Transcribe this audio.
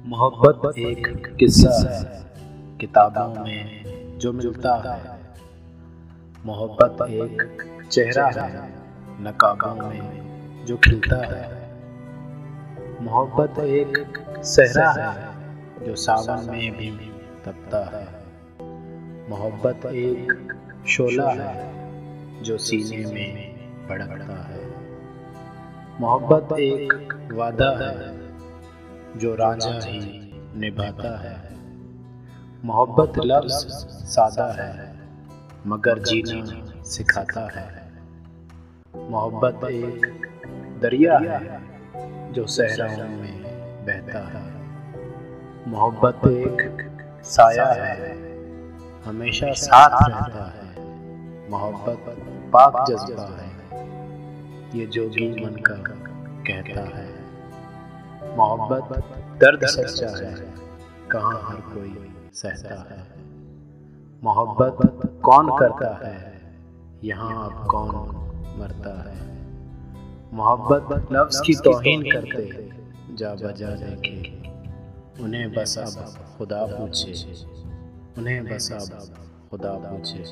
मोहब्बत एक किस्सा है किताबों में जो मिलता है। मोहब्बत एक चेहरा है नकाबों में जो खिलता है। मोहब्बत एक सहरा है जो सावन में भी तपता है। मोहब्बत एक शोला है जो सीने में भड़कता है। मोहब्बत एक वादा है जो रांझा ही निभाता है। मोहब्बत लफ्ज़ सादा है मगर जीना सिखाता है। मोहब्बत एक दरिया है जो सहराओं में बहता है। मोहब्बत एक साया है हमेशा साथ रहता है। मोहब्बत पाक जज्बा है ये जोगी मन का कहता है। मोहब्बत दर्द सच्चा है कहाँ हर कोई सहता है। मोहब्बत कौन करता है यहाँ अब कौन मरता है। मोहब्बत लफ्ज़ की तौहीन करते जा बजा देखे। उन्हें बस अब खुदा पूछे, उन्हें बस अब खुदा पूछे।